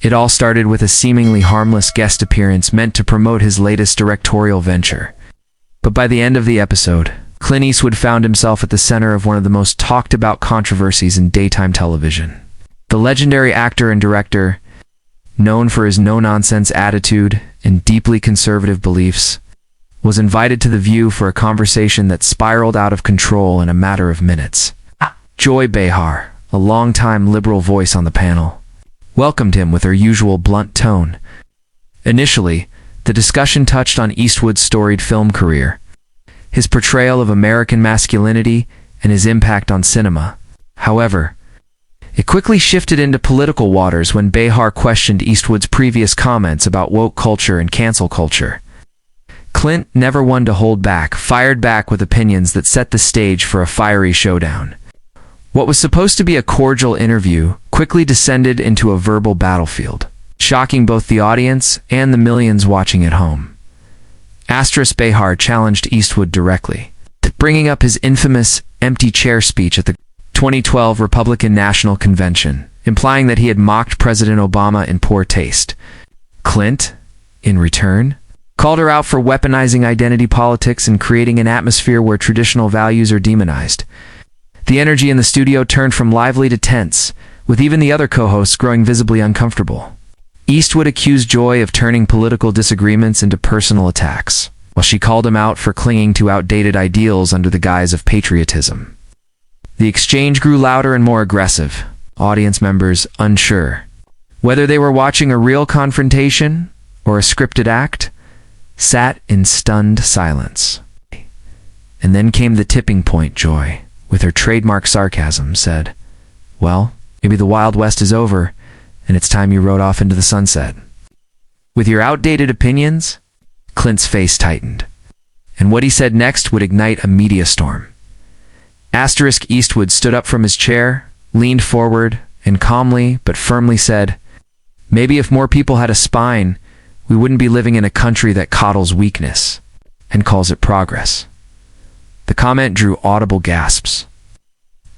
It all started with a seemingly harmless guest appearance meant to promote his latest directorial venture. But by the end of the episode, Clint Eastwood found himself at the center of one of the most talked-about controversies in daytime television. The legendary actor and director, known for his no-nonsense attitude and deeply conservative beliefs, was invited to The View for a conversation that spiraled out of control in a matter of minutes. Joy Behar, a longtime liberal voice on the panel, welcomed him with her usual blunt tone. Initially, the discussion touched on Eastwood's storied film career, his portrayal of American masculinity, and his impact on cinema. However, it quickly shifted into political waters when Behar questioned Eastwood's previous comments about woke culture and cancel culture. Clint, never one to hold back, fired back with opinions that set the stage for a fiery showdown. What was supposed to be a cordial interview quickly descended into a verbal battlefield, shocking both the audience and the millions watching at home. Behar challenged Eastwood directly, bringing up his infamous empty chair speech at the 2012 Republican National Convention, implying that he had mocked President Obama in poor taste. Clint, in return, called her out for weaponizing identity politics and creating an atmosphere where traditional values are demonized. The energy in the studio turned from lively to tense, with even the other co-hosts growing visibly uncomfortable. Eastwood accused Joy of turning political disagreements into personal attacks, while she called him out for clinging to outdated ideals under the guise of patriotism. The exchange grew louder and more aggressive, audience members unsure whether they were watching a real confrontation or a scripted act, sat in stunned silence. And then came the tipping point. Joy, with her trademark sarcasm, said, "Well, maybe the Wild West is over, and it's time you rode off into the sunset." With your outdated opinions? Clint's face tightened, and what he said next would ignite a media storm. Eastwood stood up from his chair, leaned forward, and calmly but firmly said, "Maybe if more people had a spine, we wouldn't be living in a country that coddles weakness and calls it progress." The comment drew audible gasps.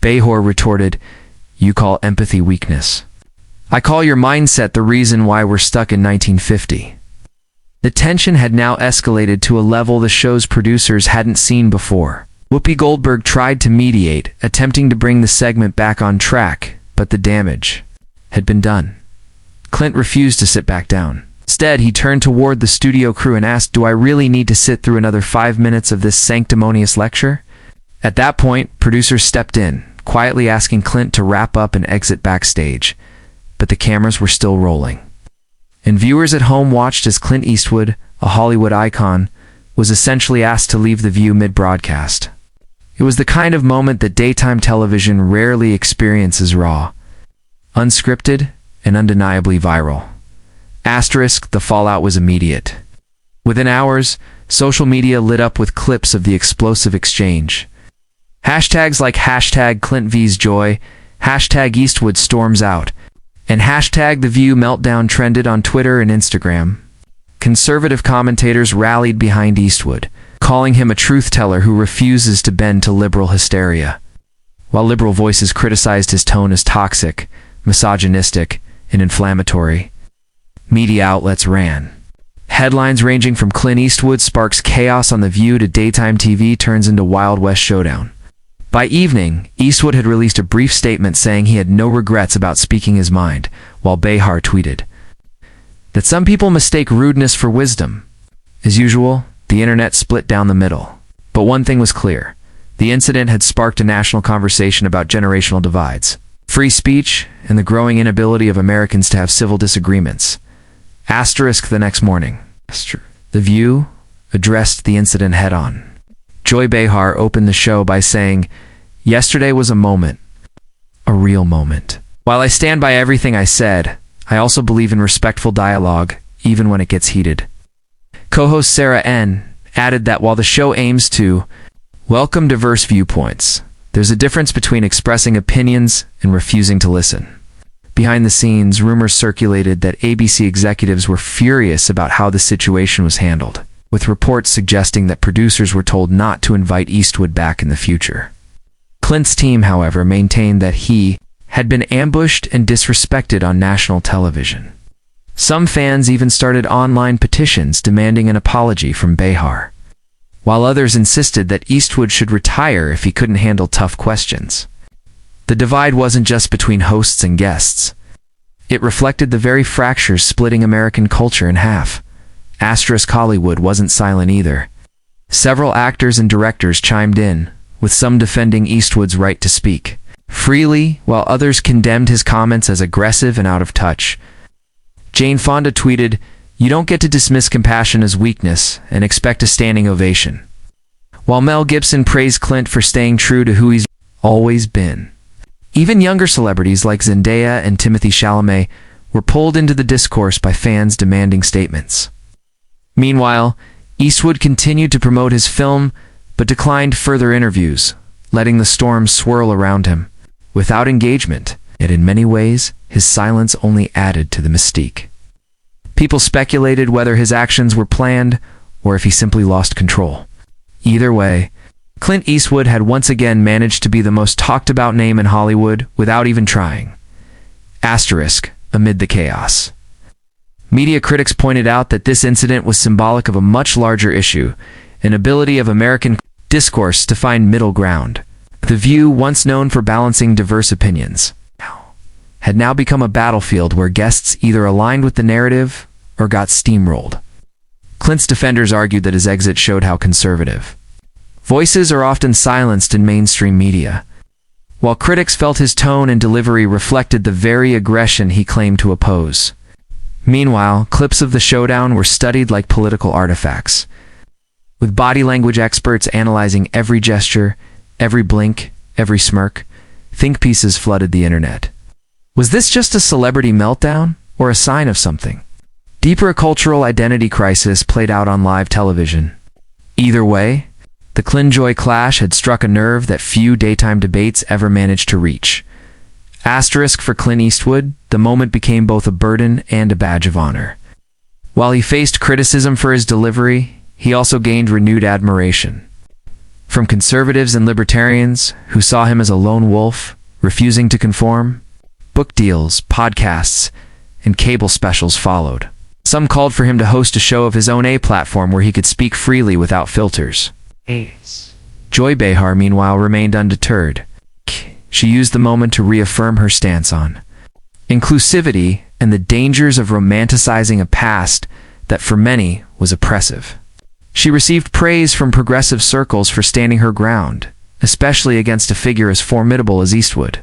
Behar retorted, "You call empathy weakness. I call your mindset the reason why we're stuck in 1950. The tension had now escalated to a level the show's producers hadn't seen before. Whoopi Goldberg tried to mediate, attempting to bring the segment back on track, but the damage had been done. Clint refused to sit back down. Instead, he turned toward the studio crew and asked, "Do I really need to sit through another 5 minutes of this sanctimonious lecture?" At that point, producers stepped in, quietly asking Clint to wrap up and exit backstage, but the cameras were still rolling. And viewers at home watched as Clint Eastwood, a Hollywood icon, was essentially asked to leave The View mid-broadcast. It was the kind of moment that daytime television rarely experiences: raw, unscripted, and undeniably viral. The fallout was immediate. Within hours, social media lit up with clips of the explosive exchange. Hashtags like #ClintVsJoy, #Eastwood storms out, and #The View meltdown trended on Twitter and Instagram. Conservative commentators rallied behind Eastwood, calling him a truth-teller who refuses to bend to liberal hysteria, while liberal voices criticized his tone as toxic, misogynistic, and inflammatory. Media outlets ran headlines ranging from "Clint Eastwood sparks chaos on The View" to "Daytime TV turns into Wild West showdown." By evening, Eastwood had released a brief statement saying he had no regrets about speaking his mind, while Behar tweeted that some people mistake rudeness for wisdom. As usual, the internet split down the middle. But one thing was clear: the incident had sparked a national conversation about generational divides, free speech, and the growing inability of Americans to have civil disagreements. The next morning, The View addressed the incident head-on. Joy Behar opened the show by saying, "Yesterday was a moment, a real moment. While I stand by everything I said, I also believe in respectful dialogue, even when it gets heated." Co-host Sarah N. added that while the show aims to welcome diverse viewpoints, there's a difference between expressing opinions and refusing to listen. Behind the scenes, rumors circulated that ABC executives were furious about how the situation was handled, with reports suggesting that producers were told not to invite Eastwood back in the future. Clint's team, however, maintained that he had been ambushed and disrespected on national television. Some fans even started online petitions demanding an apology from Behar, while others insisted that Eastwood should retire if he couldn't handle tough questions. The divide wasn't just between hosts and guests. It reflected the very fractures splitting American culture in half. Hollywood wasn't silent either. Several actors and directors chimed in, with some defending Eastwood's right to speak freely, while others condemned his comments as aggressive and out of touch. Jane Fonda tweeted, "You don't get to dismiss compassion as weakness and expect a standing ovation." While Mel Gibson praised Clint for staying true to who he's always been. Even younger celebrities like Zendaya and Timothée Chalamet were pulled into the discourse by fans demanding statements. Meanwhile, Eastwood continued to promote his film, but declined further interviews, letting the storm swirl around him. Without engagement, yet in many ways, his silence only added to the mystique. People speculated whether his actions were planned or if he simply lost control. Either way, Clint Eastwood had once again managed to be the most talked about name in Hollywood without even trying. Amid the chaos. Media critics pointed out that this incident was symbolic of a much larger issue, an ability of American discourse to find middle ground. The View, once known for balancing diverse opinions, had now become a battlefield where guests either aligned with the narrative or got steamrolled. Clint's defenders argued that his exit showed how conservative voices are often silenced in mainstream media, while critics felt his tone and delivery reflected the very aggression he claimed to oppose. Meanwhile, clips of the showdown were studied like political artifacts, with body language experts analyzing every gesture, every blink, every smirk. Think pieces flooded the internet. Was this just a celebrity meltdown, or a sign of something deeper? A cultural identity crisis played out on live television. Either way, the Clint-Joy clash had struck a nerve that few daytime debates ever managed to reach. For Clint Eastwood, the moment became both a burden and a badge of honor. While he faced criticism for his delivery, he also gained renewed admiration from conservatives and libertarians who saw him as a lone wolf, refusing to conform. Book deals, podcasts, and cable specials followed. Some called for him to host a show of his own, a platform where he could speak freely without filters. Joy Behar, meanwhile, remained undeterred. She used the moment to reaffirm her stance on inclusivity and the dangers of romanticizing a past that for many was oppressive. She received praise from progressive circles for standing her ground, especially against a figure as formidable as Eastwood.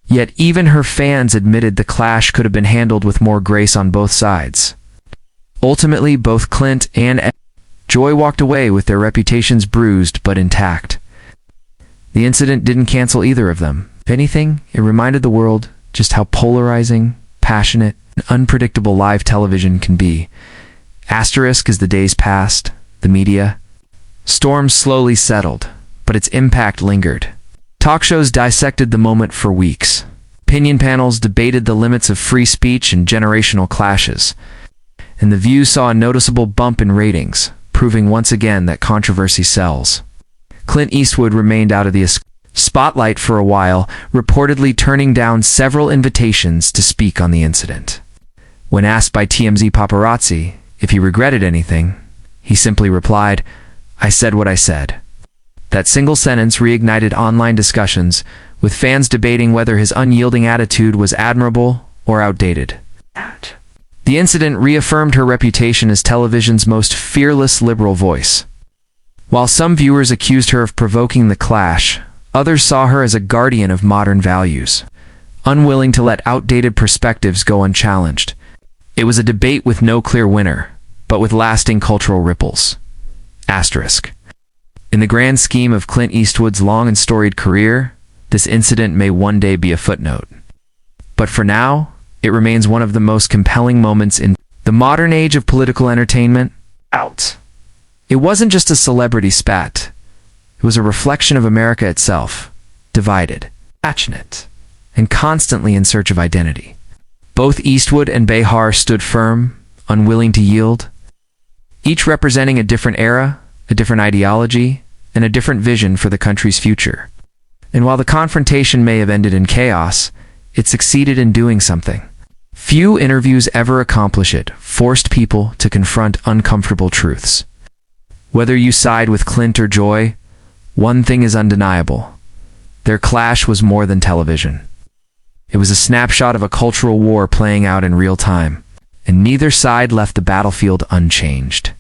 Yet even her fans admitted the clash could have been handled with more grace on both sides. Ultimately, both Clint and Joy walked away with their reputations bruised but intact. The incident didn't cancel either of them. If anything, it reminded the world just how polarizing, passionate, and unpredictable live television can be. As the days passed, the media storm slowly settled, but its impact lingered. Talk shows dissected the moment for weeks. Opinion panels debated the limits of free speech and generational clashes. And The View saw a noticeable bump in ratings, proving once again that controversy sells. Clint Eastwood remained out of the spotlight for a while, reportedly turning down several invitations to speak on the incident. When asked by TMZ paparazzi if he regretted anything, he simply replied, "I said what I said." That single sentence reignited online discussions, with fans debating whether his unyielding attitude was admirable or outdated. The incident reaffirmed her reputation as television's most fearless liberal voice. While some viewers accused her of provoking the clash, others saw her as a guardian of modern values, unwilling to let outdated perspectives go unchallenged. It was a debate with no clear winner, but with lasting cultural ripples. In the grand scheme of Clint Eastwood's long and storied career, this incident may one day be a footnote. But for now, it remains one of the most compelling moments in the modern age of political entertainment. It wasn't just a celebrity spat. It was a reflection of America itself, divided, passionate, and constantly in search of identity. Both Eastwood and Behar stood firm, unwilling to yield, each representing a different era, a different ideology, and a different vision for the country's future. And while the confrontation may have ended in chaos, it succeeded in doing something. Few interviews ever accomplish it, forced people to confront uncomfortable truths. Whether you side with Clint or Joy, one thing is undeniable. Their clash was more than television. It was a snapshot of a cultural war playing out in real time, and neither side left the battlefield unchanged.